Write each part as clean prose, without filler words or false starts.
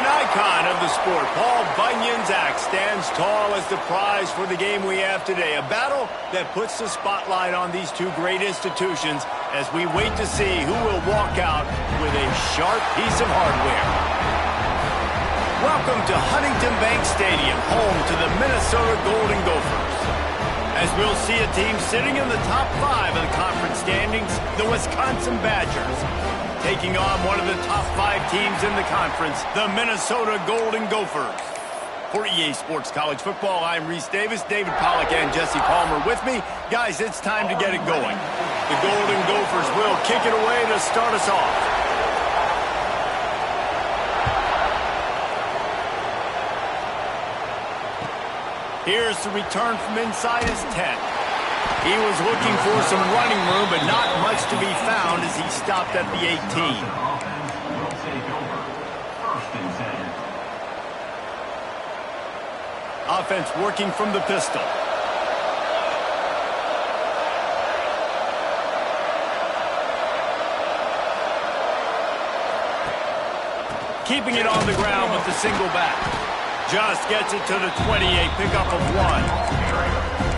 An icon of the sport, Paul Bunyan's axe stands tall as the prize for the game we have today. A battle that puts the spotlight on these two great institutions as we wait to see who will walk out with a sharp piece of hardware. Welcome to Huntington Bank Stadium, home to the Minnesota Golden Gophers. As we'll see a team sitting in the top 5 of the conference standings, the Wisconsin Badgers, taking on one of the top 5 teams in the conference, the Minnesota Golden Gophers. For EA Sports College Football, I'm Reese Davis, David Pollack, and Jesse Palmer with me. Guys, it's time to get it going. The Golden Gophers will kick it away to start us off. Here's the return from inside his 10. He was looking for some running room, but not much to be found as he stopped at the 18. Offense working from the pistol. Keeping it on the ground with the single back. Just gets it to the 28, pickup of 1.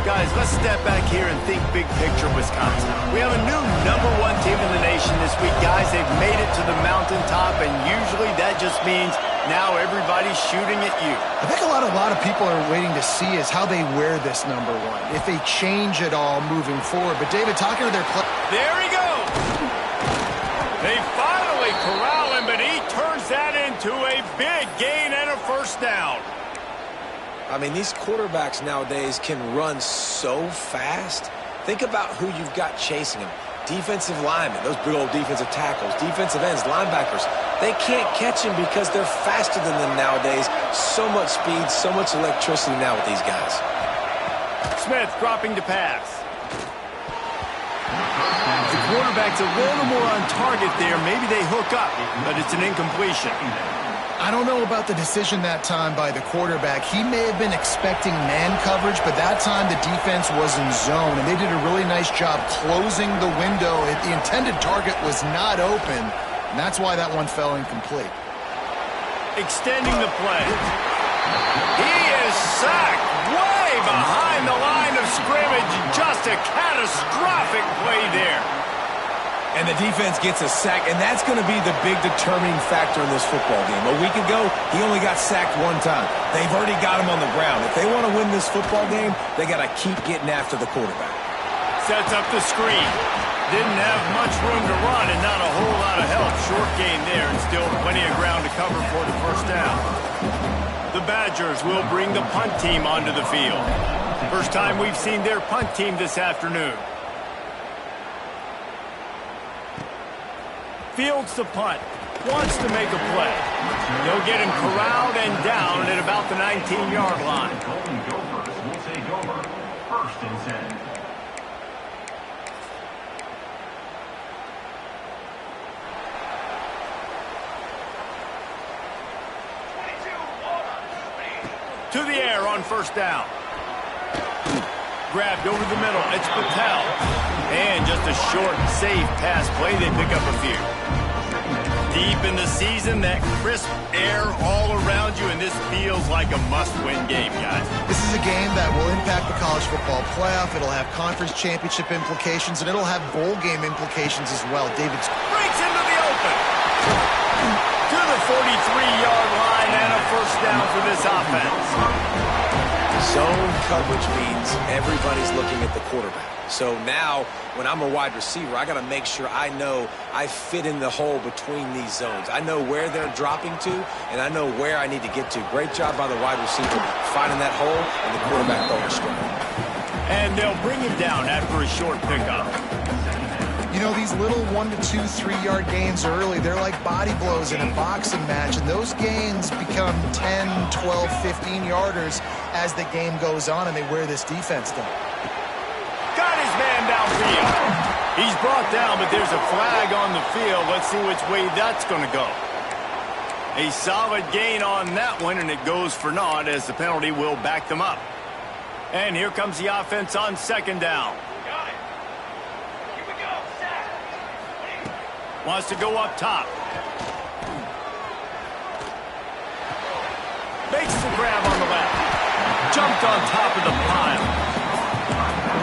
Guys, let's step back here and think big picture Wisconsin. We have a new #1 team in the nation this week. Guys, they've made it to the mountaintop, and usually that just means now everybody's shooting at you. I think a lot of people are waiting to see is how they wear this #1, if they change it all moving forward. But, David, talking to their play... There he goes! They finally corral him, but he turns that into a big gain and a first down. I mean, these quarterbacks nowadays can run so fast. Think about who you've got chasing them. Defensive linemen, those big old defensive tackles, defensive ends, linebackers. They can't catch him because they're faster than them nowadays. So much speed, so much electricity now with these guys. Smith dropping to pass. The quarterback's a little more on target there. Maybe they hook up, but it's an incompletion. I don't know about the decision that time by the quarterback. He may have been expecting man coverage, but that time the defense was in zone, and they did a really nice job closing the window. The intended target was not open, and that's why that one fell incomplete. Extending the play. He is sacked way behind the line of scrimmage. Just a catastrophic play there. And the defense gets a sack, and that's going to be the big determining factor in this football game. A week ago, he only got sacked 1 time. They've already got him on the ground. If they want to win this football game, they got to keep getting after the quarterback. Sets up the screen. Didn't have much room to run and not a whole lot of help. Short gain there and still plenty of ground to cover for the first down. The Badgers will bring the punt team onto the field. First time we've seen their punt team this afternoon. Fields the punt, wants to make a play. They'll get him corralled and down at about the 19-yard line. Golden Gophers will take over. 1st and 10. To the air on first down. Grabbed over the middle. It's Patel. And just a short, safe pass play. They pick up a few. Deep in the season, that crisp air all around you, and this feels like a must-win game, guys. This is a game that will impact the college football playoff. It'll have conference championship implications, and it'll have bowl game implications as well. David's breaks into the open. To the 43-yard line and a first down for this offense. Zone coverage means everybody's looking at the quarterback. So now, when I'm a wide receiver, I got to make sure I know I fit in the hole between these zones. I know where they're dropping to, and I know where I need to get to. Great job by the wide receiver finding that hole, and the quarterback throwing straight. And they'll bring him down after a short pickup. You know, these little 1 to 2, 3-yard gains early, they're like body blows in a boxing match, and those gains become 10, 12, 15-yarders as the game goes on, and they wear this defense down. Got his man downfield. He's brought down, but there's a flag on the field. Let's see which way that's going to go. A solid gain on that one, and it goes for naught as the penalty will back them up. And here comes the offense on second down. Wants to go up top. a grab on the left. Jumped on top of the pile.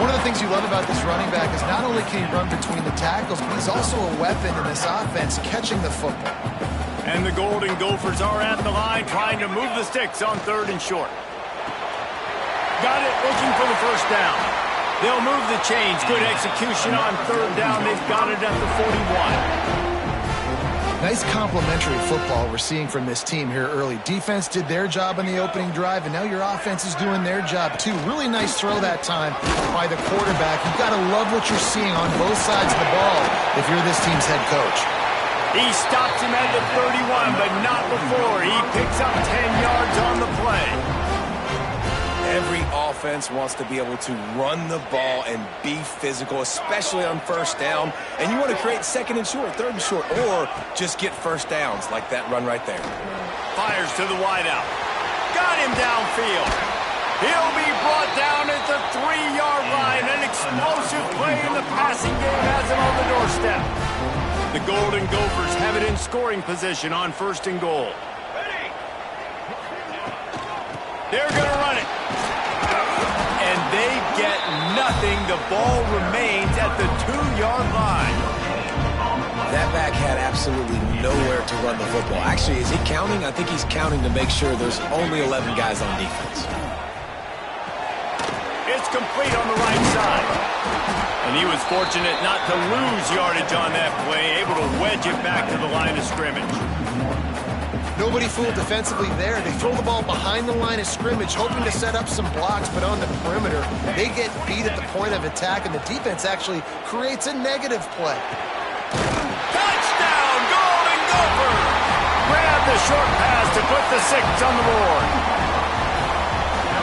One of the things you love about this running back is not only can he run between the tackles, but he's also a weapon in this offense catching the football. And the Golden Gophers are at the line trying to move the sticks on 3rd and short. Got it, looking for the first down. They'll move the chains. Good execution on 3rd down. They've got it at the 41. Nice complementary football we're seeing from this team here early. Defense did their job in the opening drive, and now your offense is doing their job too. Really nice throw that time by the quarterback. You've got to love what you're seeing on both sides of the ball if you're this team's head coach. He stops him at the 31, but not before. He picks up 10 yards on the play. Every offense wants to be able to run the ball and be physical, especially on 1st down. And you want to create 2nd and short, 3rd and short, or just get 1st downs like that run right there. Fires to the wideout. Got him downfield. He'll be brought down at the 3-yard line. An explosive play in the passing game has him on the doorstep. The Golden Gophers have it in scoring position on 1st and goal. They're going to run it. And they get nothing. The ball remains at the 2-yard line. That back had absolutely nowhere to run the football. Actually, is he counting? I think he's counting to make sure there's only 11 guys on defense. It's complete on the right side. And he was fortunate not to lose yardage on that play, able to wedge it back to the line of scrimmage. Nobody fooled defensively there. They throw the ball behind the line of scrimmage, hoping to set up some blocks, but on the perimeter, they get beat at the point of attack, and the defense actually creates a negative play. Touchdown, Golden Gophers! Grab the short pass to put the 6 on the board.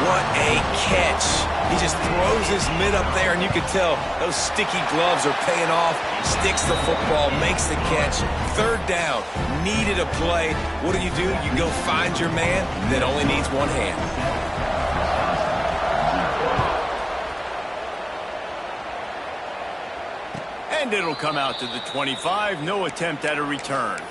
What a catch. He just throws his mid up there, and you can tell those sticky gloves are paying off. Sticks the football, makes the catch. 3rd down, needed a play. What do? You go find your man that only needs one hand. And it'll come out to the 25. No attempt at a return.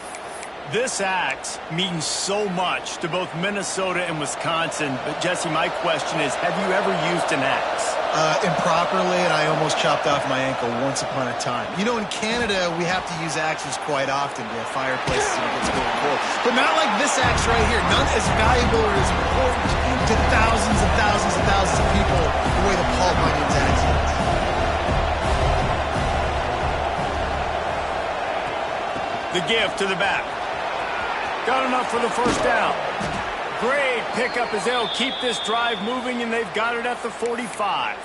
This axe means so much to both Minnesota and Wisconsin. But, Jesse, my question is, have you ever used an axe? Improperly, and I almost chopped off my ankle once upon a time. You know, in Canada, we have to use axes quite often. We have fireplaces and it gets really cold. But not like this axe right here. None as valuable or as important to thousands and thousands and thousands of people the way the Paul Bunyan's axe is. The give to the back. Got enough for the first down. Great pickup as they'll keep this drive moving, and they've got it at the 45.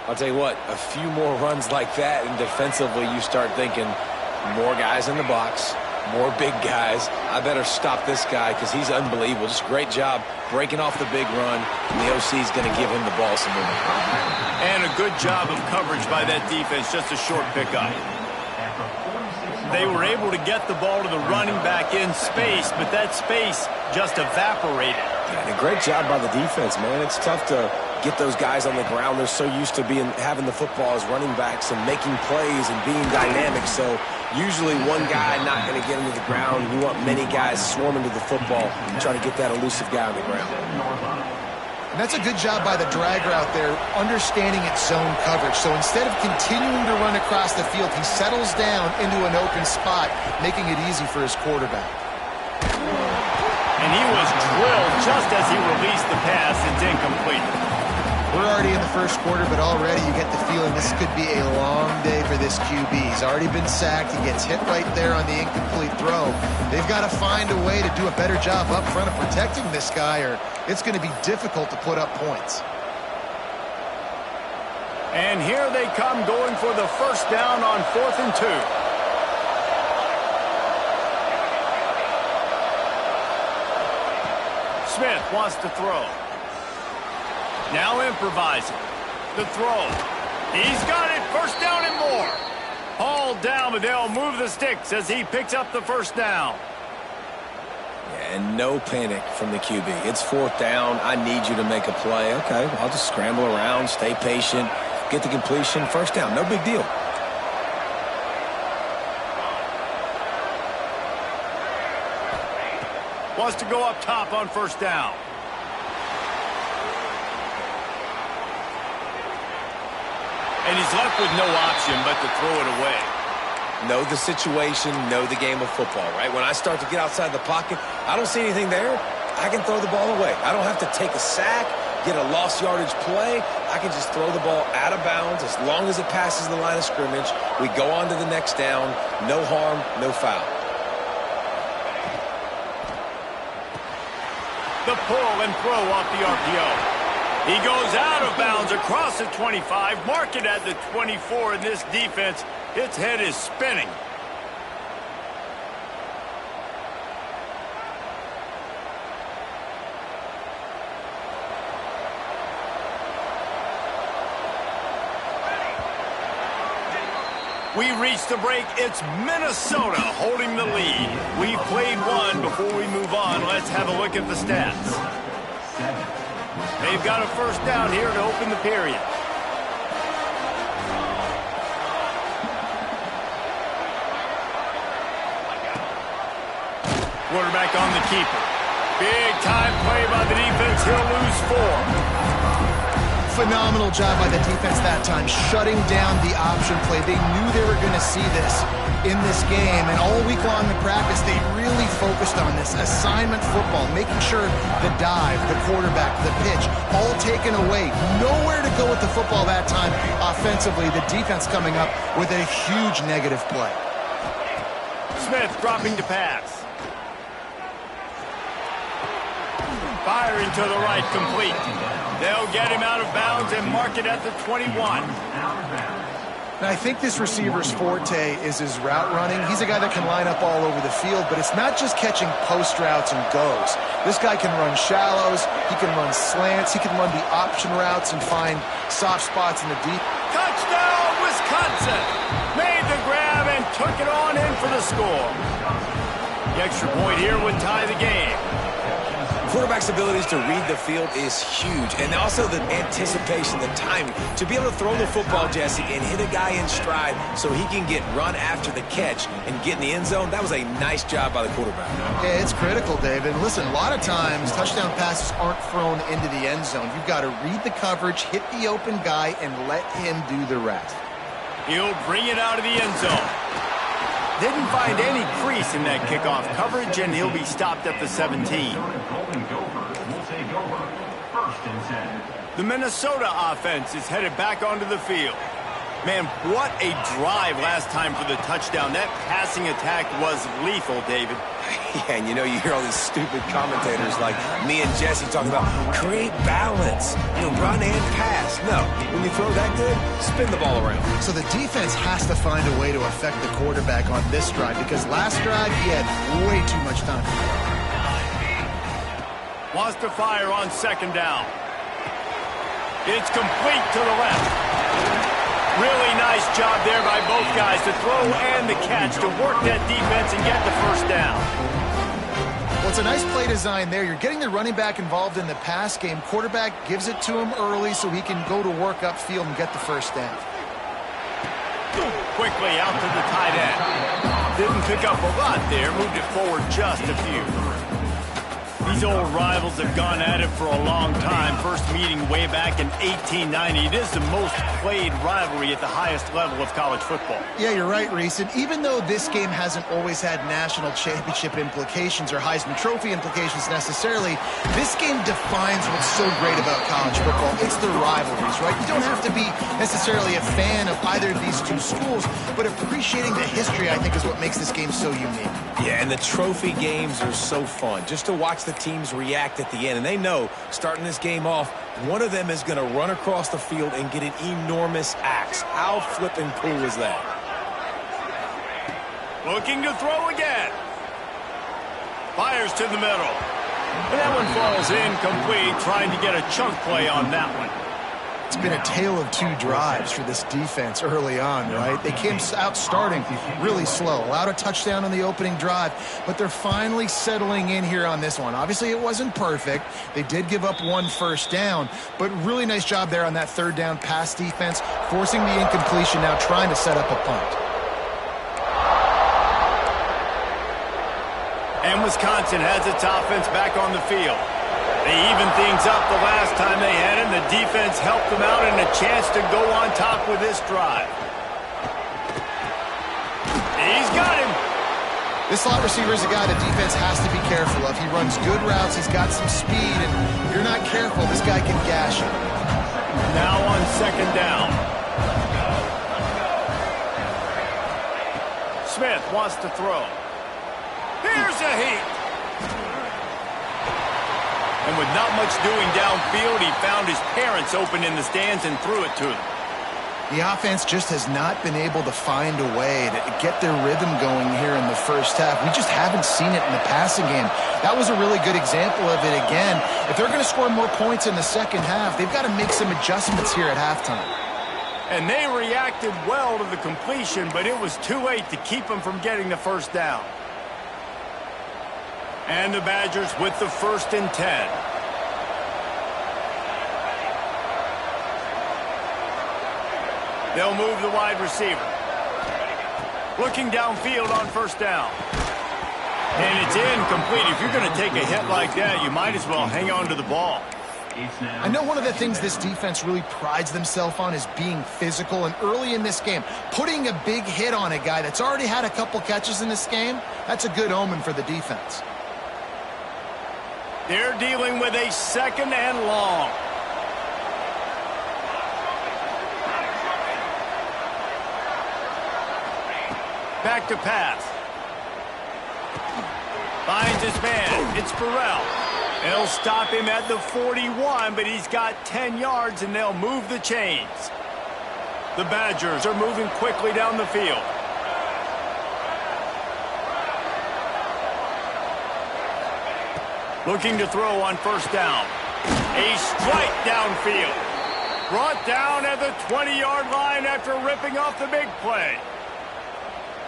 I'll tell you what, a few more runs like that, and defensively you start thinking more guys in the box, more big guys. I better stop this guy because he's unbelievable. Just a great job breaking off the big run, and the OC is going to give him the ball some more. And a good job of coverage by that defense, just a short pickup. They were able to get the ball to the running back in space, but that space just evaporated. And a great job by the defense, man. It's tough to get those guys on the ground. They're so used to having the football as running backs and making plays and being dynamic. So usually one guy not going to get into the ground. You want many guys swarming to the football and try to get that elusive guy on the ground. And that's a good job by the drag route there, understanding its zone coverage. So instead of continuing to run across the field, he settles down into an open spot, making it easy for his quarterback. And he was drilled just as he released the pass. It's incomplete. We're already in the first quarter, but already you get the feeling this could be a long day for this QB. He's already been sacked. He gets hit right there on the incomplete throw. They've got to find a way to do a better job up front of protecting this guy, or it's going to be difficult to put up points. And here they come going for the first down on 4th and 2. Smith wants to throw. Now improvising. The throw. He's got it. First down and more. Hauled down, but they'll move the sticks as he picks up the first down. And no panic from the QB. It's 4th down. I need you to make a play. Okay, I'll just scramble around, stay patient, get the completion. First down, no big deal. Wants to go up top on first down. And he's left with no option but to throw it away. Know the situation, know the game of football, right? When I start to get outside the pocket, I don't see anything there, I can throw the ball away. I don't have to take a sack, get a lost yardage play. I can just throw the ball out of bounds as long as it passes the line of scrimmage. We go on to the next down. No harm, no foul. The pull and throw off the RPO. He goes out of bounds across the 25, mark it at the 24, and this defense, its head is spinning. We reach the break. It's Minnesota holding the lead. We've played one. Before we move on, let's have a look at the stats. They've got a first down here to open the period. Quarterback on the keeper. Big time play by the defense. He'll lose 4. Phenomenal job by the defense that time, shutting down the option play. They knew they were going to see this in this game, and all week long in practice, they really focused on this assignment football, making sure the dive, the quarterback, the pitch, all taken away. Nowhere to go with the football that time offensively. The defense coming up with a huge negative play. Smith dropping to pass. Firing to the right, complete. They'll get him out of bounds and mark it at the 21. And I think this receiver's forte is his route running. He's a guy that can line up all over the field, but it's not just catching post routes and goes. This guy can run shallows, he can run slants, he can run the option routes and find soft spots in the deep. Touchdown, Wisconsin! Made the grab and took it on in for the score. The extra point here would tie the game. Quarterback's abilities to read the field is huge, and also the anticipation, the timing. To be able to throw the football, Jesse, and hit a guy in stride so he can get run after the catch and get in the end zone, that was a nice job by the quarterback. Yeah, it's critical, David. And listen, a lot of times touchdown passes aren't thrown into the end zone. You've got to read the coverage, hit the open guy, and let him do the rest. He'll bring it out of the end zone. Didn't find any crease in that kickoff coverage, and he'll be stopped at the 17. The Minnesota offense is headed back onto the field. Man, what a drive last time for the touchdown. That passing attack was lethal, David. Yeah, and you know, you hear all these stupid commentators like me and Jesse talking about create balance, run and pass. No, when you throw that good, spin the ball around. So the defense has to find a way to affect the quarterback on this drive, because last drive he had way too much time. Wants to fire on second down. It's complete to the left. Really nice job there by both guys to throw and the catch to work that defense and get the first down. Well, it's a nice play design there. You're getting the running back involved in the pass game. Quarterback gives it to him early so he can go to work upfield and get the first down. Quickly out to the tight end. Didn't pick up a lot there. Moved it forward just a few. These old rivals have gone at it for a long time. First meeting way back in 1890. It is the most played rivalry at the highest level of college football. Yeah, you're right, Reese. And even though this game hasn't always had national championship implications or Heisman Trophy implications necessarily, this game defines what's so great about college football. It's the rivalries, right? You don't have to be necessarily a fan of either of these two schools, but appreciating the history, I think, is what makes this game so unique. Yeah, and the trophy games are so fun. Just to watch the teams react at the end. And they know, starting this game off, one of them is going to run across the field and get an enormous axe. How flippin' cool is that? Looking to throw again. Fires to the middle. And that one falls incomplete, trying to get a chunk play on that one. It's been a tale of two drives for this defense early on, right? They came out starting really slow, allowed a touchdown on the opening drive, but they're finally settling in here on this one. Obviously, it wasn't perfect. They did give up one first down, but really nice job there on that third down pass defense, forcing the incompletion, now trying to set up a punt. And Wisconsin has its offense back on the field. They evened things up the last time they had it, and the defense helped them out and a chance to go on top with this drive. He's got him. This slot receiver is a guy the defense has to be careful of. He runs good routes, he's got some speed, and if you're not careful, this guy can gash you. Now on second down. Smith wants to throw. Here's a heat. And with not much doing downfield, he found his parents open in the stands and threw it to them. The offense just has not been able to find a way to get their rhythm going here in the first half. We just haven't seen it in the passing game. That was a really good example of it again. If they're going to score more points in the second half, they've got to make some adjustments here at halftime. And they reacted well to the completion, but it was too late to keep them from getting the first down. And the Badgers with the 1st and 10. They'll move the wide receiver. Looking downfield on 1st down. And it's incomplete. If you're going to take a hit like that, you might as well hang on to the ball. I know one of the things this defense really prides themselves on is being physical, and early in this game, putting a big hit on a guy that's already had a couple catches in this game, that's a good omen for the defense. They're dealing with a 2nd and long. Back to pass. Finds his man. It's Burrell. They'll stop him at the 41, but he's got 10 yards, and they'll move the chains. The Badgers are moving quickly down the field. Looking to throw on 1st down. A strike downfield. Brought down at the 20-yard line after ripping off the big play.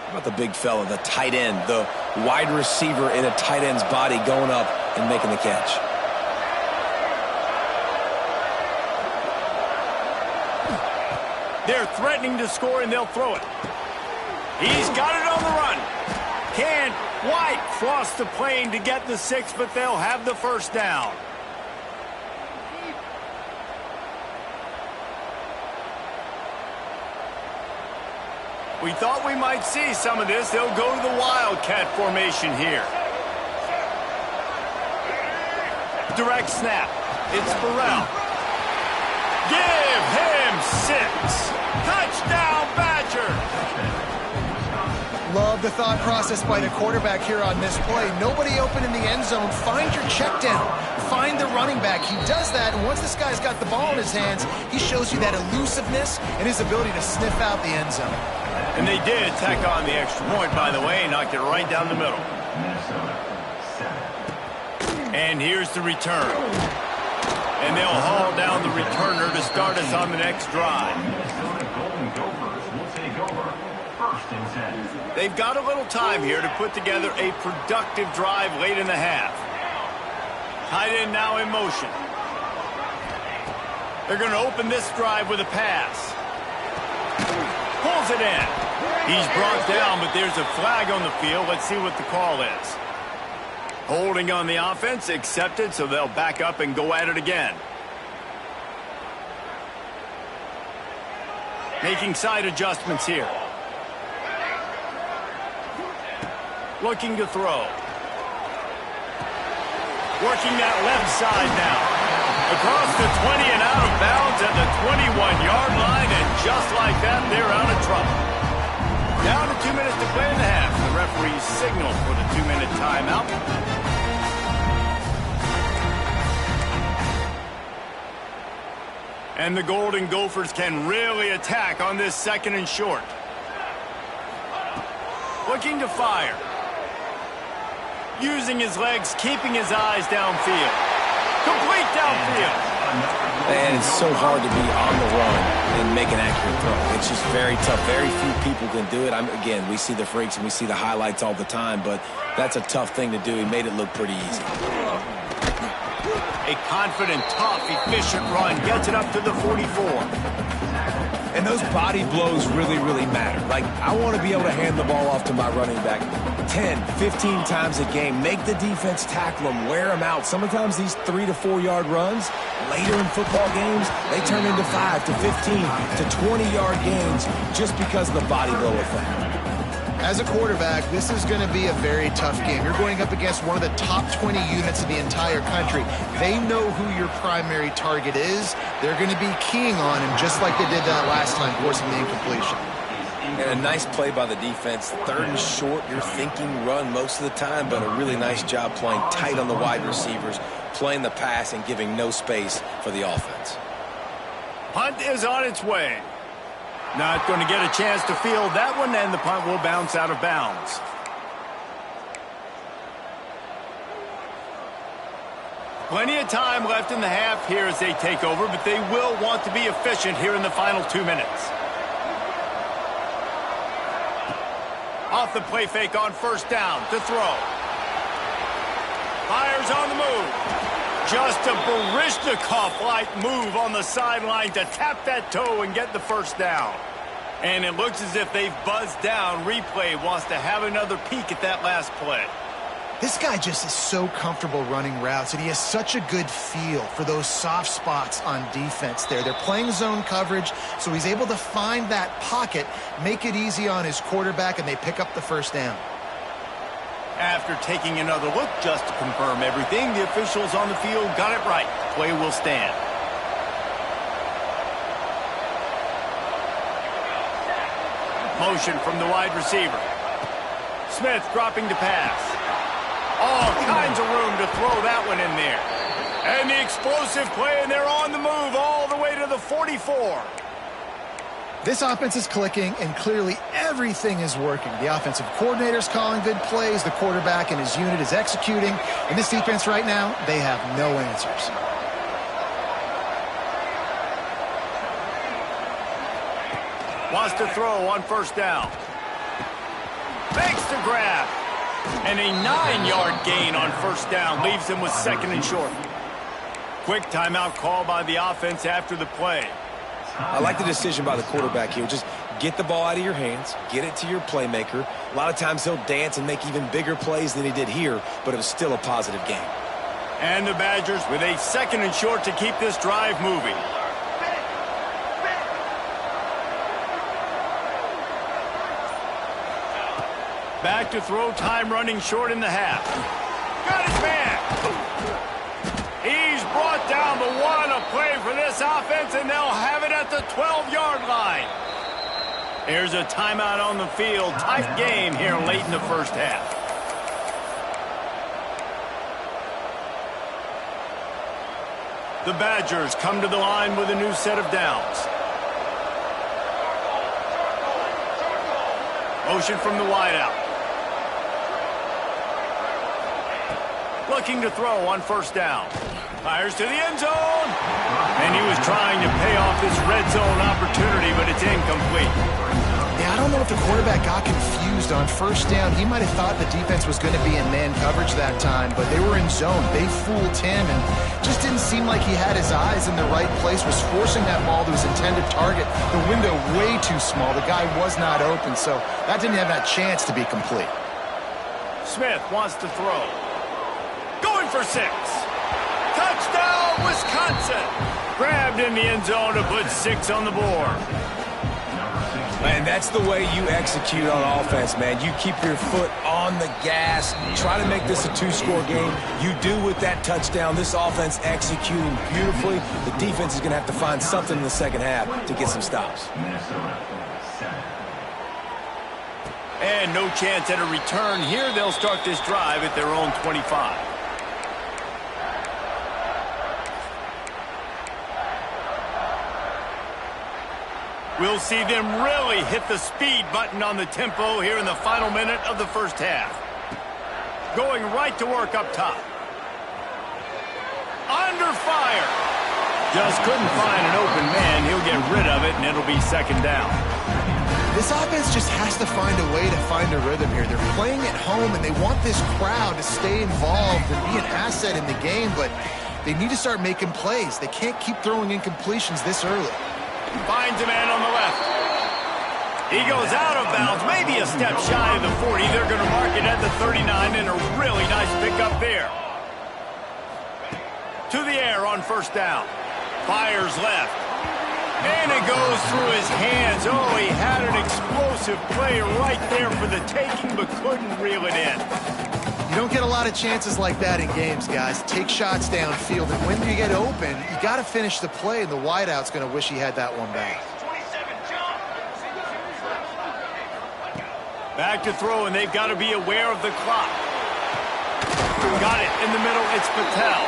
How about the big fella, the tight end, the wide receiver in a tight end's body going up and making the catch? They're threatening to score, and they'll throw it. He's got it on the run. Can't quite cross the plane to get the 6, but they'll have the 1st down. We thought we might see some of this. They'll go to the Wildcat formation here. Direct snap. It's Burrell. Give him 6. Touchdown, Badgers. Love the thought process by the quarterback here on this play. Nobody open in the end zone. Find your check down. Find the running back. He does that, and once this guy's got the ball in his hands, he shows you that elusiveness and his ability to sniff out the end zone. And they did tack on the extra point, by the way, and knocked it right down the middle. And here's the return. And they'll haul down the returner to start us on the next drive. They've got a little time here to put together a productive drive late in the half. Tight end now in motion. They're going to open this drive with a pass. Pulls it in. He's brought down, but there's a flag on the field. Let's see what the call is. Holding on the offense, accepted, so they'll back up and go at it again. Making side adjustments here. Looking to throw. Working that left side now. Across the 20 and out of bounds at the 21-yard line, and just like that, they're out of trouble. Down to 2 minutes to play in the half. The referees signal for the 2-minute timeout. And the Golden Gophers can really attack on this 2nd and short. Looking to fire. Using his legs, keeping his eyes downfield. Complete downfield. And it's so hard to be on the run and make an accurate throw. It's just very tough. Very few people can do it. Again, we see the freaks and we see the highlights all the time, but that's a tough thing to do. He made it look pretty easy. A confident, tough, efficient run gets it up to the 44. And those body blows really, really matter. Like, I want to be able to hand the ball off to my running back 10, 15 times a game. Make the defense tackle them, wear them out. Sometimes these 3 to 4 yard runs, later in football games, they turn into 5 to 15 to 20-yard gains just because of the body blow effect. As a quarterback, this is going to be a very tough game. You're going up against one of the top 20 units in the entire country. They know who your primary target is. They're going to be keying on him just like they did that last time, forcing the incompletion. And a nice play by the defense. 3rd and short, you're thinking run most of the time, but a really nice job playing tight on the wide receivers, playing the pass and giving no space for the offense. Punt is on its way. Not going to get a chance to field that one, and the punt will bounce out of bounds. Plenty of time left in the half here as they take over, but they will want to be efficient here in the final 2 minutes. Off the play fake on 1st down to throw. Fires on the move. Just a Baryshnikov-like move on the sideline to tap that toe and get the 1st down. And it looks as if they've buzzed down. Replay wants to have another peek at that last play. This guy just is so comfortable running routes, and he has such a good feel for those soft spots on defense there. They're playing zone coverage, so he's able to find that pocket, make it easy on his quarterback, and they pick up the 1st down. After taking another look just to confirm everything, the officials on the field got it right. Play will stand. Motion from the wide receiver. Smith dropping to pass. All kinds of room to throw that one in there. And the explosive play, and they're on the move all the way to the 44. This offense is clicking, and clearly everything is working. The offensive coordinator's calling good plays. The quarterback and his unit is executing. And this defense right now, they have no answers. Wants to throw on 1st down. Fakes the grab. And a 9-yard gain on 1st down leaves him with 2nd and short. Quick timeout call by the offense after the play. I like the decision by the quarterback here. Just get the ball out of your hands, get it to your playmaker. A lot of times he'll dance and make even bigger plays than he did here, but it was still a positive game. And the Badgers with a 2nd and short to keep this drive moving. Back to throw, time running short in the half. Got his man. He's brought down the 1, a play for this offense, and they'll have it at the 12-yard line. Here's a timeout on the field. Tight game here late in the 1st half. The Badgers come to the line with a new set of downs. Motion from the wideout. Looking to throw on 1st down. Fires to the end zone. And he was trying to pay off this red zone opportunity, but it's incomplete. Yeah, I don't know if the quarterback got confused on 1st down. He might have thought the defense was going to be in man coverage that time, but they were in zone. They fooled him, and just didn't seem like he had his eyes in the right place, was forcing that ball to his intended target. The window way too small. The guy was not open, so that didn't have that chance to be complete. Smith wants to throw. Going for 6. Touchdown, Wisconsin. Grabbed in the end zone to put 6 on the board. And that's the way you execute on offense, man. You keep your foot on the gas. Try to make this a 2-score game. You do with that touchdown. This offense executing beautifully. The defense is going to have to find something in the 2nd half to get some stops. And no chance at a return here. They'll start this drive at their own 25. We'll see them really hit the speed button on the tempo here in the final minute of the 1st half. Going right to work up top. Under fire. Just couldn't find an open man. He'll get rid of it, and it'll be 2nd down. This offense just has to find a way to find a rhythm here. They're playing at home, and they want this crowd to stay involved and be an asset in the game, but they need to start making plays. They can't keep throwing incompletions this early. Finds a man on the left. He goes out of bounds, maybe a step shy of the 40. They're going to mark it at the 39, and a really nice pickup there. To the air on first down. Fires left. And it goes through his hands. Oh, he had an explosive play right there for the taking, but couldn't reel it in. You don't get a lot of chances like that in games, guys. Take shots downfield, and when you get open, you got to finish the play, and the wideout's going to wish he had that one back. Back to throw, and they've got to be aware of the clock. Got it in the middle. It's Patel.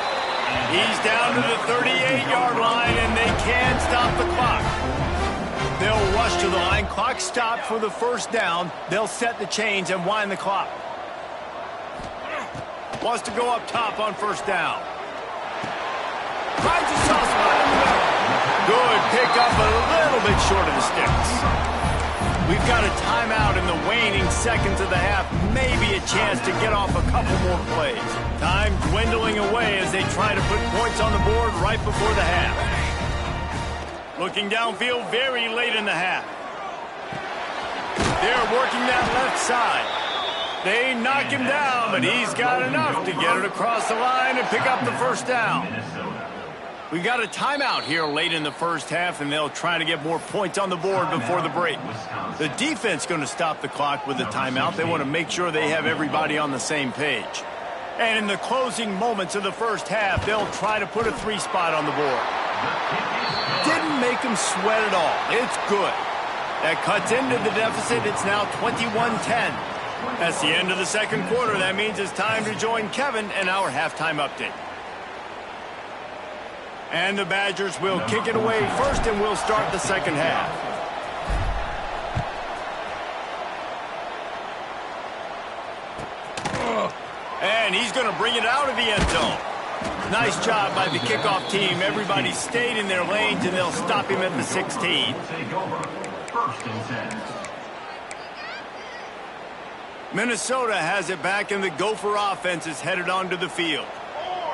He's down to the 38-yard line, and they can't stop the clock. They'll rush to the line. Clock stopped for the first down. They'll set the chains and wind the clock. Wants to go up top on first down. Finds a soft spot in the middle. Good pickup, but a little bit short of the sticks. We've got a timeout in the waning seconds of the half. Maybe a chance to get off a couple more plays. Time dwindling away as they try to put points on the board right before the half. Looking downfield very late in the half. They're working that left side. They knock him down, but he's got enough to get it across the line and pick up the first down. We've got a timeout here late in the first half, and they'll try to get more points on the board before the break. The defense going to stop the clock with a timeout. They want to make sure they have everybody on the same page. And in the closing moments of the first half, they'll try to put a 3 spot on the board. Didn't make them sweat at all. It's good. That cuts into the deficit. It's now 21-10. That's the end of the second quarter. That means it's time to join Kevin and our halftime update. And the Badgers will kick it away first, and we'll start the second half. And he's going to bring it out of the end zone. Nice job by the kickoff team. Everybody stayed in their lanes, and they'll stop him at the 16. First and 10. Minnesota has it back, and the Gopher offense is headed onto the field.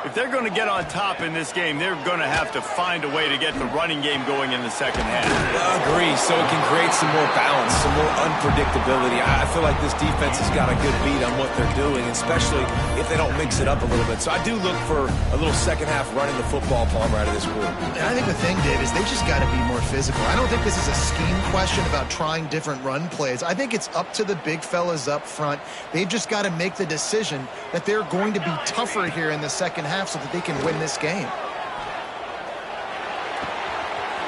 If they're going to get on top in this game, they're going to have to find a way to get the running game going in the second half. I agree, so it can create some more balance, some more unpredictability. I feel like this defense has got a good beat on what they're doing, especially if they don't mix it up a little bit. So I do look for a little second half running the football Palmer out of this group. And I think the thing, Dave, is they just got to be more physical. I don't think this is a scheme question about trying different run plays. I think it's up to the big fellas up front. They've just got to make the decision that they're going to be tougher here in the second half so that they can win this game.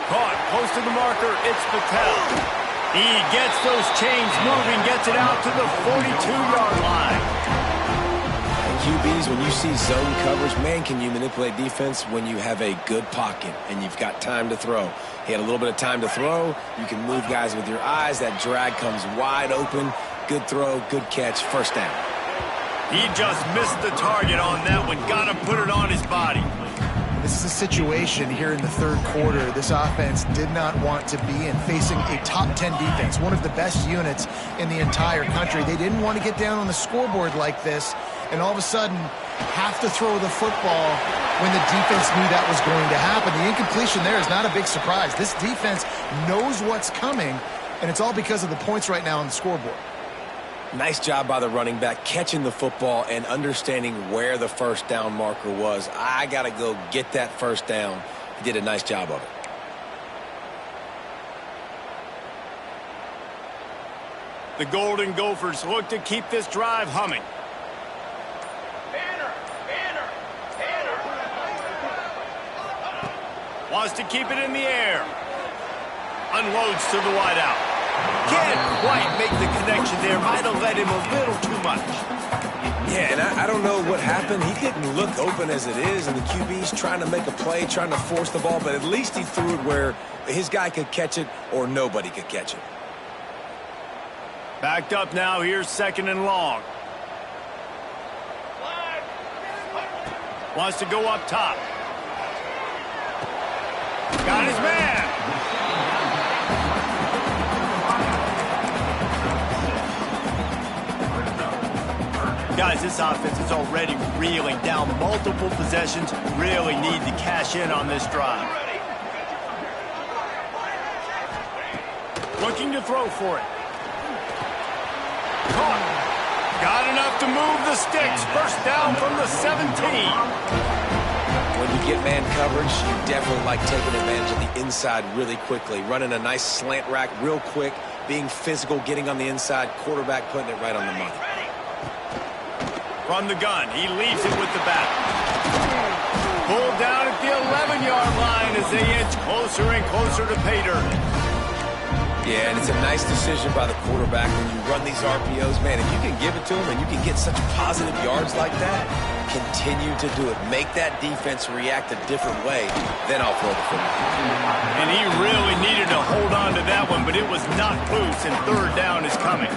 Caught, close to the marker, it's Patel. He gets those chains moving, gets it out to the 42-yard line. QBs, when you see zone coverage, man, can you manipulate defense when you have a good pocket and you've got time to throw. He had a little bit of time to throw. You can move guys with your eyes. That drag comes wide open. Good throw, good catch, first down. He just missed the target on that one. Got to put it on his body. This is a situation here in the third quarter this offense did not want to be in, facing a top 10 defense, one of the best units in the entire country. They didn't want to get down on the scoreboard like this, and all of a sudden have to throw the football when the defense knew that was going to happen. The incompletion there is not a big surprise. This defense knows what's coming, and it's all because of the points right now on the scoreboard. Nice job by the running back catching the football and understanding where the first down marker was. I got to go get that first down. He did a nice job of it. The Golden Gophers look to keep this drive humming. Wants to keep it in the air. Unloads to the wideout. Can't quite make the connection there. Might have led him a little too much. Yeah, and I don't know what happened. He didn't look open as it is, and the QB's trying to make a play, trying to force the ball, but at least he threw it where his guy could catch it or nobody could catch it. Backed up now. Here's second and long. Wants to go up top. Got his man. Guys, this offense is already reeling down multiple possessions. Really need to cash in on this drive. Looking to throw for it. Caught. Got enough to move the sticks. First down from the 17. When you get man coverage, you definitely like taking advantage of the inside really quickly. Running a nice slant rack real quick, being physical, getting on the inside, quarterback putting it right on the money. From the gun, he leaves it with the back. Pulled down at the 11-yard line as they inch closer and closer to pay dirt. Yeah, and it's a nice decision by the quarterback when you run these RPOs. Man, if you can give it to him and you can get such positive yards like that, continue to do it. Make that defense react a different way, then I'll throw the football. And he really needed to hold on to that one, but it was knocked loose, and third down is coming.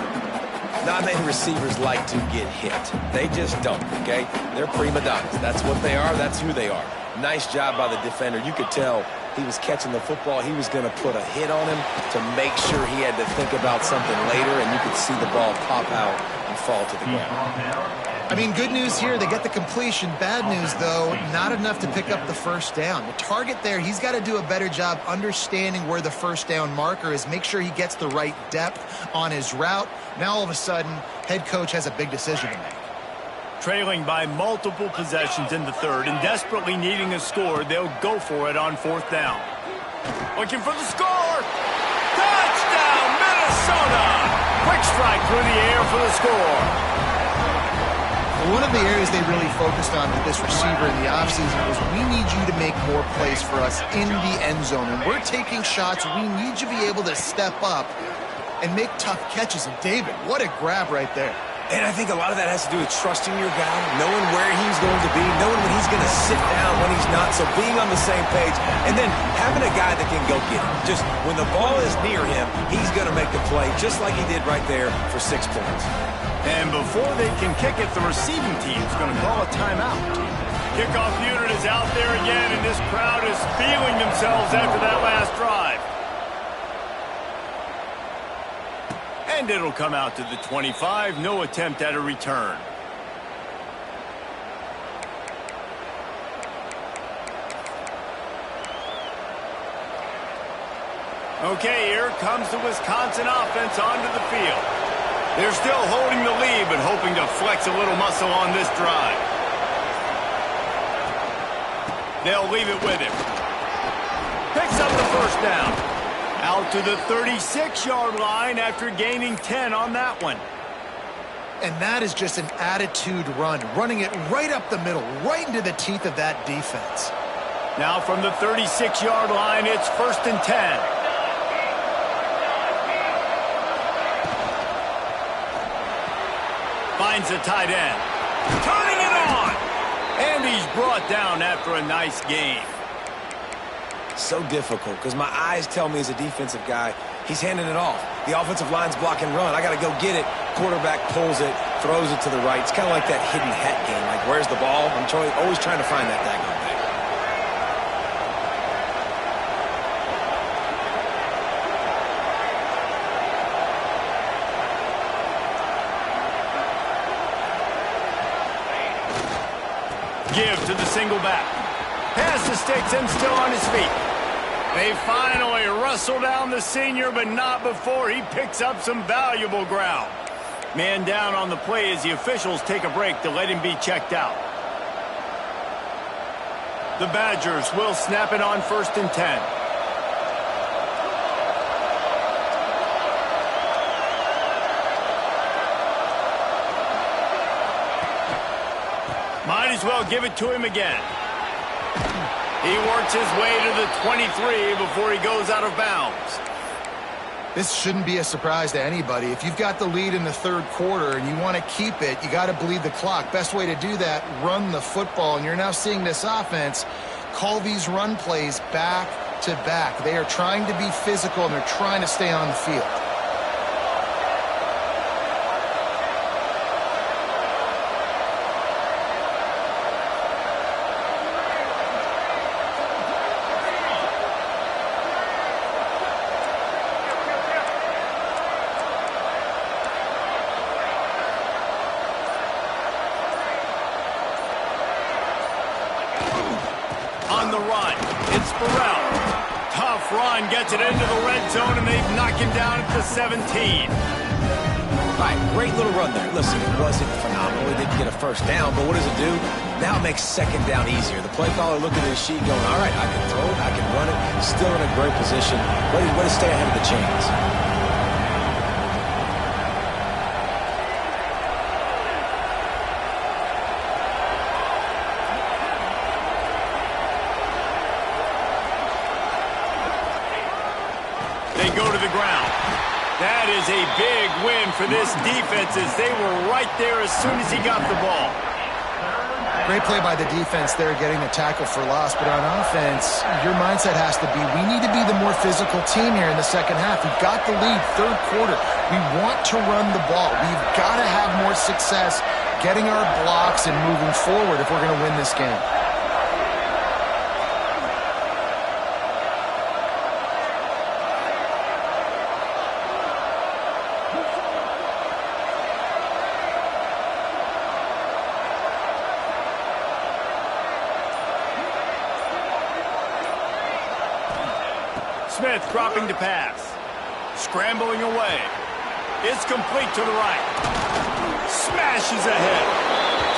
Not many receivers like to get hit. They just don't, okay? They're prima donnas. That's what they are. That's who they are. Nice job by the defender. You could tell he was catching the football. He was going to put a hit on him to make sure he had to think about something later, and you could see the ball pop out and fall to the ground. I mean, good news here, they get the completion. Bad news, though, not enough to pick up the first down. The target there, he's got to do a better job understanding where the first down marker is, make sure he gets the right depth on his route. Now, all of a sudden, head coach has a big decision to make. Trailing by multiple possessions in the third and desperately needing a score, they'll go for it on fourth down. Looking for the score! Touchdown, Minnesota! Quick strike through the air for the score. One of the areas they really focused on with this receiver in the offseason was we need you to make more plays for us in the end zone. And we're taking shots. We need you to be able to step up and make tough catches. And David, what a grab right there. And I think a lot of that has to do with trusting your guy, knowing where he's going to be, knowing when he's going to sit down, when he's not. So being on the same page, and then having a guy that can go get it. Just when the ball is near him, he's going to make the play, just like he did right there for 6 points. And before they can kick it, the receiving team's going to call a timeout. Kickoff unit is out there again, and this crowd is feeling themselves after that last drive. And it'll come out to the 25. No attempt at a return. Okay, here comes the Wisconsin offense onto the field. They're still holding the lead, but hoping to flex a little muscle on this drive. They'll leave it with him. Picks up the first down. Out to the 36-yard line after gaining 10 on that one. And that is just an attitude run, running it right up the middle, right into the teeth of that defense. Now from the 36-yard line, it's 1st and 10. Finds the tight end. Turning it on. And he's brought down after a nice game. So difficult because my eyes tell me as a defensive guy, he's handing it off. The offensive line's block and run. I got to go get it. Quarterback pulls it, throws it to the right. It's kind of like that hidden hat game. Like, where's the ball? I'm always trying to find that daggone thing. Give to the single back. Pass the sticks and still on his feet. They finally wrestle down the senior, but not before he picks up some valuable ground. Man down on the play as the officials take a break to let him be checked out. The Badgers will snap it on 1st and 10. Might as well give it to him again. He works his way to the 23 before he goes out of bounds. This shouldn't be a surprise to anybody. If you've got the lead in the third quarter and you want to keep it, you got to bleed the clock. Best way to do that, run the football. And you're now seeing this offense call these run plays back to back. They are trying to be physical and they're trying to stay on the field. On the run, it's Burrell. Tough run gets it into the red zone, and they've knocked him down at the 17. All right, great little run there. Listen, it wasn't phenomenal. He didn't get a first down, but what does it do? Now it makes second down easier. The play caller looking at his sheet going, all right, I can throw it, I can run it. Still in a great position. Way to stay ahead of the chains. They go to the ground. That is a big win for this defense as they were right there as soon as he got the ball. Great play by the defense there, getting the tackle for loss. But on offense, your mindset has to be, we need to be the more physical team here in the second half. We've got the lead, third quarter. We want to run the ball. We've got to have more success getting our blocks and moving forward if we're going to win this game. Smith dropping to pass. Scrambling away. It's complete to the right. Smashes ahead.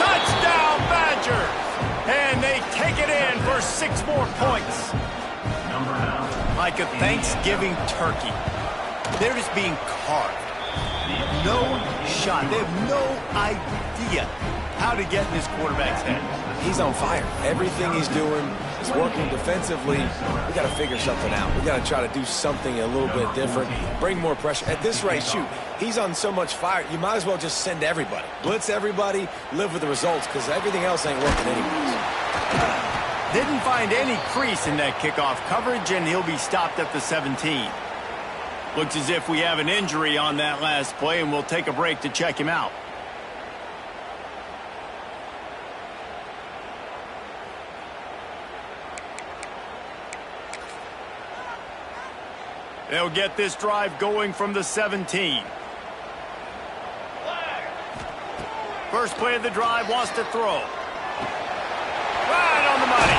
Touchdown Badgers! And they take it in for 6 more points. Like a Thanksgiving turkey. They're just being carved. No shot. They have no idea how to get in this quarterback's head. He's on fire. Everything he's doing is working defensively. We got to figure something out. We got to try to do something a little bit different. Bring more pressure. At this rate, shoot, he's on so much fire, you might as well just send everybody. Blitz everybody, live with the results, because everything else ain't working anyways. Didn't find any crease in that kickoff coverage, and he'll be stopped at the 17. Looks as if we have an injury on that last play, and we'll take a break to check him out. They'll get this drive going from the 17. First play of the drive, wants to throw. Right on the money.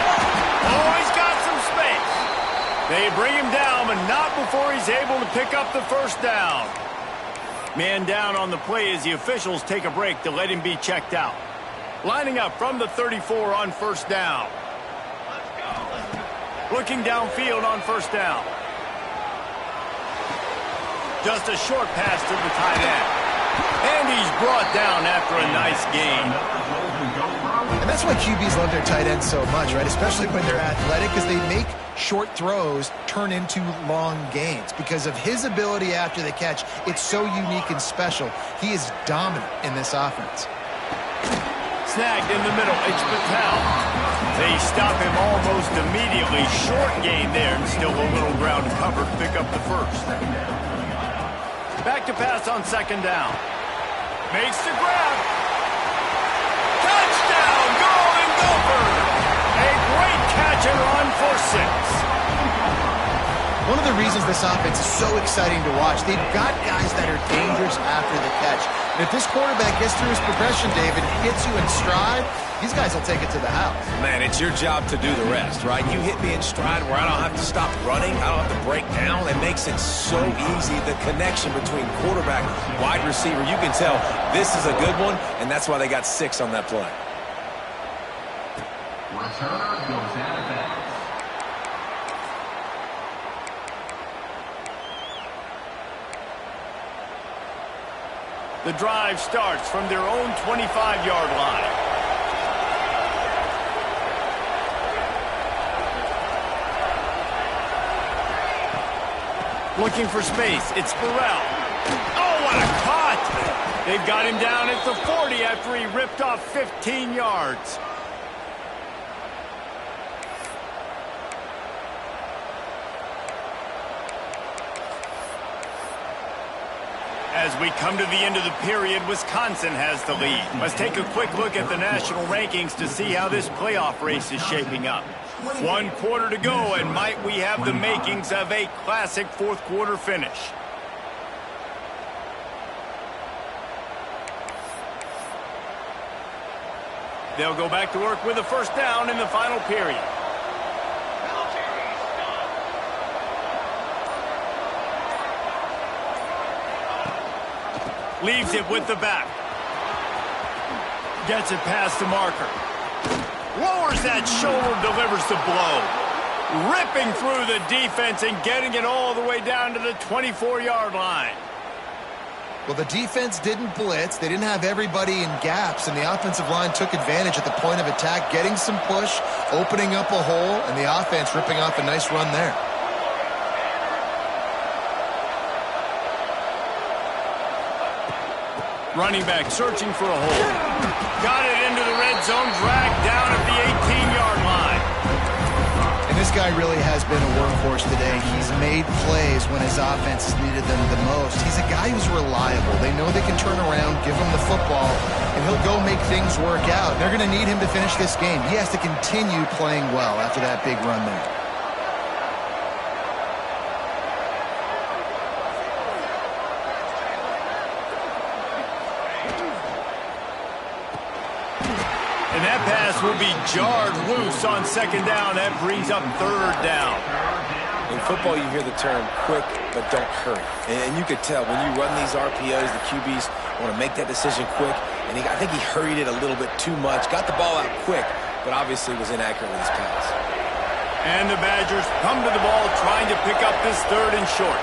Oh, he's got some space. They bring him down, but not before he's able to pick up the first down. Man down on the play as the officials take a break to let him be checked out. Lining up from the 34 on first down. Looking downfield on first down. Just a short pass to the tight end. And he's brought down after a nice gain. And that's why QBs love their tight ends so much, right? Especially when they're athletic, because they make short throws turn into long gains. Because of his ability after the catch, it's so unique and special. He is dominant in this offense. Snagged in the middle, it's Patel. They stop him almost immediately. Short gain there, and still a little ground to cover to pick up the first. Back to pass on second down. Makes the grab. Touchdown, Golden Gophers! A great catch and run for 6. One of the reasons this offense is so exciting to watch, they've got guys that are dangerous after the catch. And if this quarterback gets through his progression, David, hits you in stride, these guys will take it to the house. Man, it's your job to do the rest, right? You hit me in stride where I don't have to stop running. I don't have to break down. It makes it so easy. The connection between quarterback, wide receiver, you can tell this is a good one, and that's why they got 6 on that play. Returner goes out of bounds. The drive starts from their own 25-yard line. Looking for space. It's Burrell. Oh, what a cut! They've got him down at the 40 after he ripped off 15 yards. As we come to the end of the period, Wisconsin has the lead. Let's take a quick look at the national rankings to see how this playoff race is shaping up. 1 quarter to go, and might we have the makings of a classic fourth quarter finish. They'll go back to work with a first down in the final period. Leaves it with the back. Gets it past the marker. Lowers that shoulder, delivers the blow. Ripping through the defense and getting it all the way down to the 24-yard line. Well, the defense didn't blitz. They didn't have everybody in gaps, and the offensive line took advantage at the point of attack, getting some push, opening up a hole, and the offense ripping off a nice run there. Running back searching for a hole. Got it into the red zone, dragged down at the 18-yard line. And this guy really has been a workhorse today. He's made plays when his offense has needed them the most. He's a guy who's reliable. They know they can turn around, give him the football, and he'll go make things work out. They're going to need him to finish this game. He has to continue playing well after that big run there. And that pass will be jarred loose on second down. That brings up third down. In football, you hear the term quick, but don't hurry. And you could tell when you run these RPOs, the QBs want to make that decision quick. And I think he hurried it a little bit too much. Got the ball out quick, but obviously was inaccurate with his pass. And the Badgers come to the ball trying to pick up this third and short.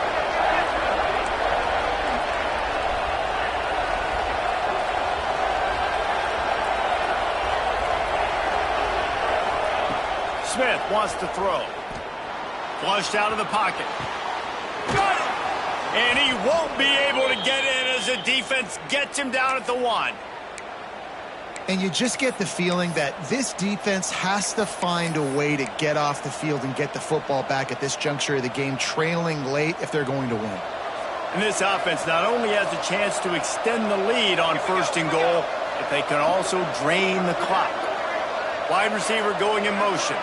Smith wants to throw. Flushed out of the pocket. Got it! And he won't be able to get in as the defense gets him down at the 1. And you just get the feeling that this defense has to find a way to get off the field and get the football back at this juncture of the game, trailing late if they're going to win. And this offense not only has a chance to extend the lead on first and goal, but they can also drain the clock. Wide receiver going in motion.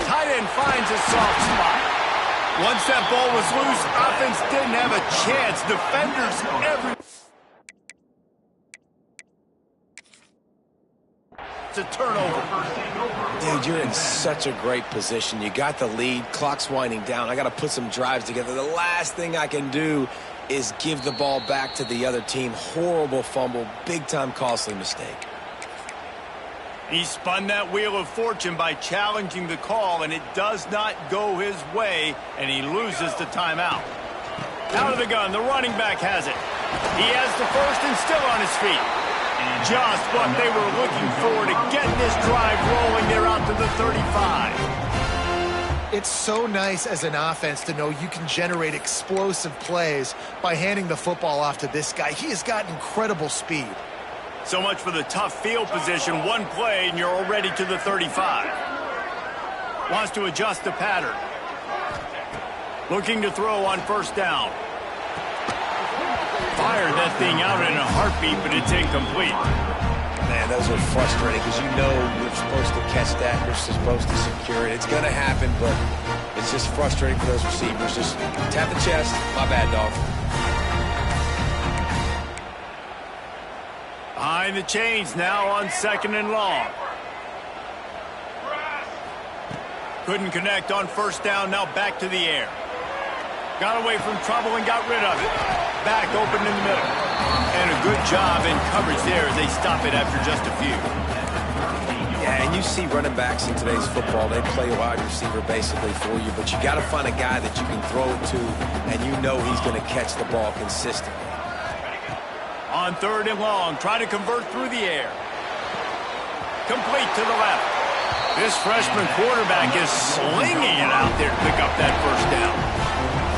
Tight end finds a soft spot. Once that ball was loose, offense didn't have a chance. Defenders every... It's a turnover. Dude, you're in such a great position. You got the lead. Clock's winding down. I got to put some drives together. The last thing I can do is give the ball back to the other team. Horrible fumble. Big-time costly mistake. He spun that wheel of fortune by challenging the call, and it does not go his way, and he loses the timeout. Out of the gun, the running back has it. He has the first and still on his feet. Just what they were looking for to get this drive rolling. They're out to the 35. It's so nice as an offense to know you can generate explosive plays by handing the football off to this guy. He has got incredible speed. So much for the tough field position. One play, and you're already to the 35. Wants to adjust the pattern. Looking to throw on first down. Fired that thing out in a heartbeat, but it's incomplete. Man, those are frustrating because you know you're supposed to catch that. You're supposed to secure it. It's going to happen, but it's just frustrating for those receivers. Just tap the chest. My bad, dog. Behind the chains now on second and long. Couldn't connect on first down, now back to the air. Got away from trouble and got rid of it. Back open in the middle. And a good job in coverage there as they stop it after just a few. Yeah, and you see running backs in today's football, they play wide receiver basically for you, but you got to find a guy that you can throw it to, and you know he's going to catch the ball consistently. On third and long, try to convert through the air. Complete to the left. This freshman quarterback is slinging it out there to pick up that first down.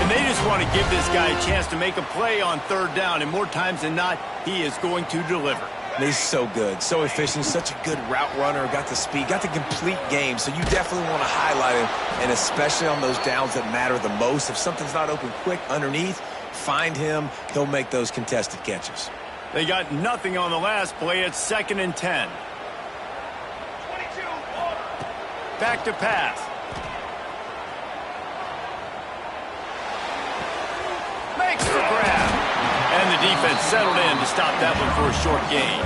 And they just want to give this guy a chance to make a play on third down, and more times than not, he is going to deliver. He's so good, so efficient, such a good route runner, got the speed, got the complete game, so you definitely want to highlight him, and especially on those downs that matter the most. If something's not open quick underneath, find him, he'll make those contested catches. They got nothing on the last play. It's 2nd and 10. Back to pass. Makes the grab. And the defense settled in to stop that one for a short gain.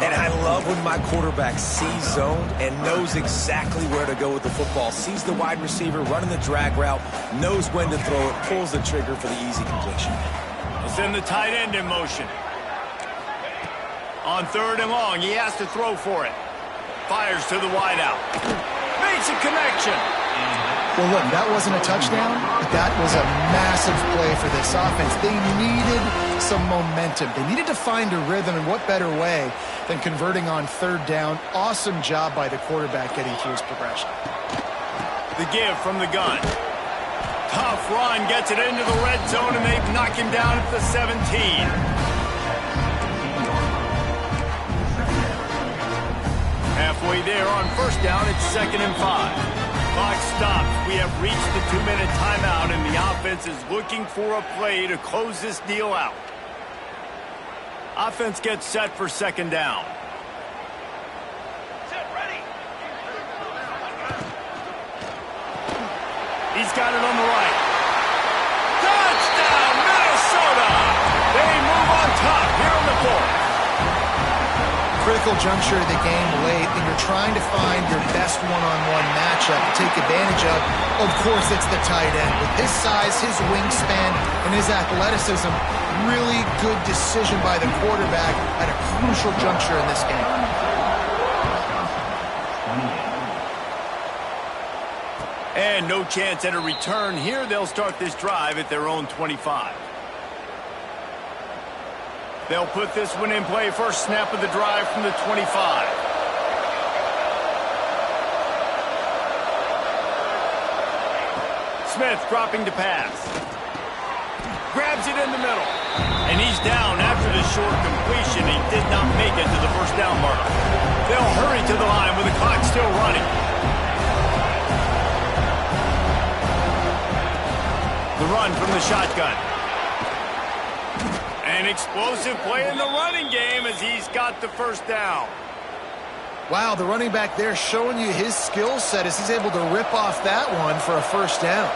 And I love when my quarterback sees zone and knows exactly where to go with the football. Sees the wide receiver running the drag route, knows when to throw it, pulls the trigger for the easy completion. We'll send the tight end in motion. On 3rd and long, he has to throw for it. Fires to the wideout. Makes a connection. Well, look, that wasn't a touchdown, but that was a massive play for this offense. They needed some momentum. They needed to find a rhythm, and what better way than converting on 3rd down. Awesome job by the quarterback getting through his progression. The give from the gun. Tough run, gets it into the red zone, and they knock him down at the 17. Halfway there on 1st down, it's 2nd and 5. Clock stops. We have reached the 2-minute timeout, and the offense is looking for a play to close this deal out. Offense gets set for 2nd down. Set, ready. He's got it on the right. Touchdown, Minnesota! They move on top here in the 4th. Critical juncture of the game late, and you're trying to find your best one-on-one matchup to take advantage of. Of course, it's the tight end. With his size, his wingspan, and his athleticism, really good decision by the quarterback at a crucial juncture in this game. And no chance at a return here. They'll start this drive at their own 25. They'll put this one in play. First snap of the drive from the 25. Smith dropping to pass. Grabs it in the middle. And he's down after the short completion. He did not make it to the 1st down mark. They'll hurry to the line with the clock still running. The run from the shotgun. An explosive play in the running game as he's got the 1st down. Wow, the running back there showing you his skill set as he's able to rip off that one for a 1st down.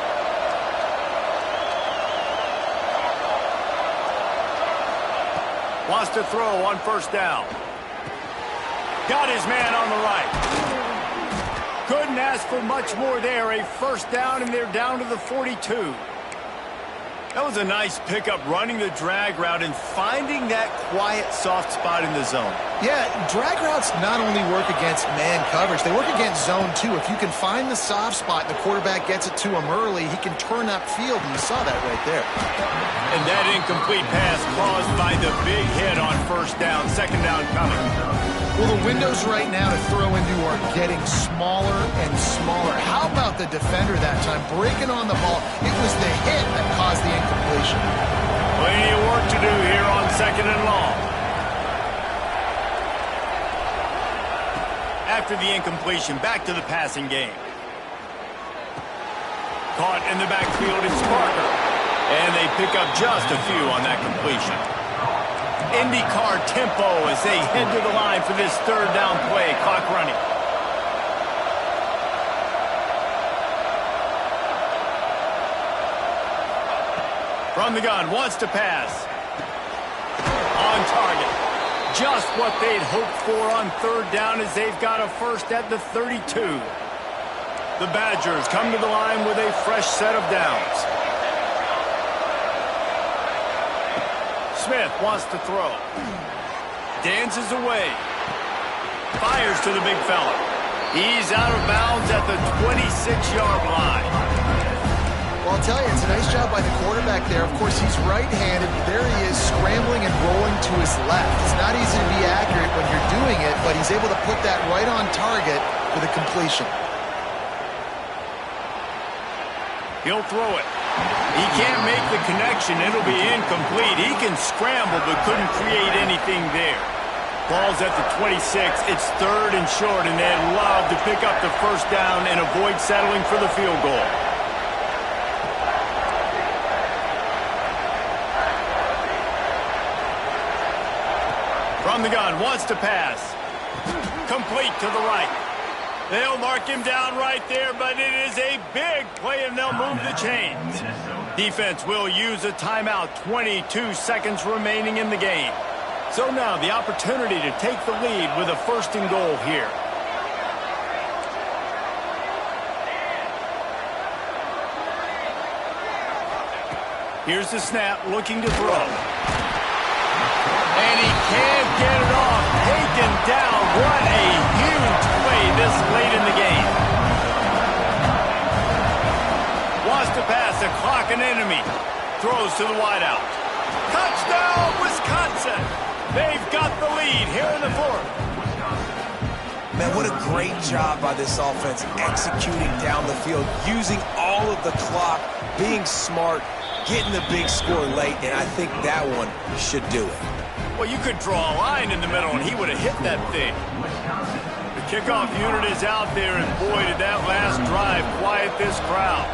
Wants to throw on 1st down. Got his man on the right. Couldn't ask for much more there. A 1st down, and they're down to the 42. That was a nice pickup, running the drag route and finding that quiet, soft spot in the zone. Yeah, drag routes not only work against man coverage, they work against zone too. If you can find the soft spot and the quarterback gets it to him early, he can turn upfield, and you saw that right there. And that incomplete pass caused by the big hit on 1st down, 2nd down coming. Well, the windows right now to throw into are getting smaller and smaller. How about the defender that time, breaking on the ball? It was the hit that caused the incompletion. Plenty of work to do here on 2nd and long. After the incompletion, back to the passing game. Caught in the backfield, it's Parker. And they pick up just a few on that completion. IndyCar tempo as they head to the line for this 3rd down play. Clock running. From the gun, wants to pass. On target. Just what they'd hoped for on 3rd down as they've got a 1st at the 32. The Badgers come to the line with a fresh set of downs. Smith wants to throw. Dances away. Fires to the big fella. He's out of bounds at the 26-yard line. Well, I'll tell you, it's a nice job by the quarterback there. Of course, he's right-handed. There he is, scrambling and rolling to his left. It's not easy to be accurate when you're doing it, but he's able to put that right on target for the completion. He'll throw it. He can't make the connection. It'll be incomplete. He can scramble, but couldn't create anything there. Ball's at the 26. It's 3rd and short, and they'd love to pick up the 1st down and avoid settling for the field goal. From the gun, wants to pass. Complete to the right. They'll mark him down right there, but it is a big play, and they'll move the chains. Defense will use a timeout. 22 seconds remaining in the game. So now the opportunity to take the lead with a 1st and goal here. Here's the snap, looking to throw. And he can't get it off. Taken down. What a huge play this late in the game. Wants to pass a clock and enemy. Throws to the wideout. Touchdown, Wisconsin. They've got the lead here in the 4th. Man, what a great job by this offense executing down the field, using all of the clock, being smart, getting the big score late, and I think that one should do it. Well, you could draw a line in the middle, and he would have hit that thing. The kickoff unit is out there, and boy, did that last drive quiet this crowd.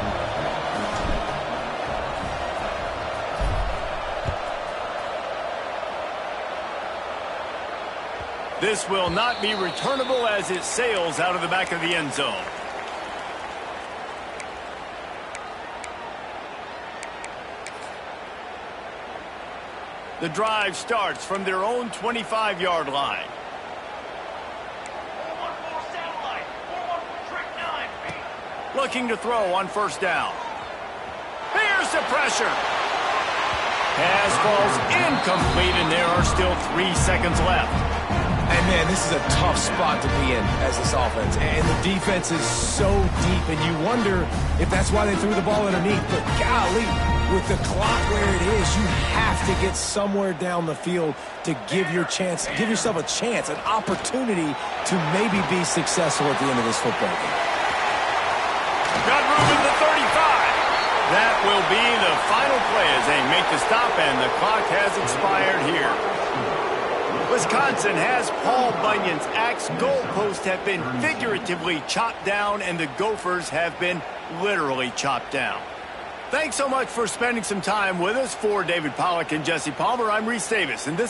This will not be returnable as it sails out of the back of the end zone. The drive starts from their own 25-yard line. Looking to throw on 1st down. Here's the pressure. Pass falls incomplete, and there are still 3 seconds left. And, man, this is a tough spot to be in as this offense. And the defense is so deep, and you wonder if that's why they threw the ball underneath. But, golly, with the clock where it is, you have to get somewhere down the field to give yourself a chance, an opportunity to maybe be successful at the end of this football game. Got room in the 35. That will be the final play as they make the stop, and the clock has expired here. Wisconsin has Paul Bunyan's axe. Goalposts have been figuratively chopped down, and the Gophers have been literally chopped down. Thanks so much for spending some time with us. For David Pollack and Jesse Palmer, I'm Reese Davis, and this is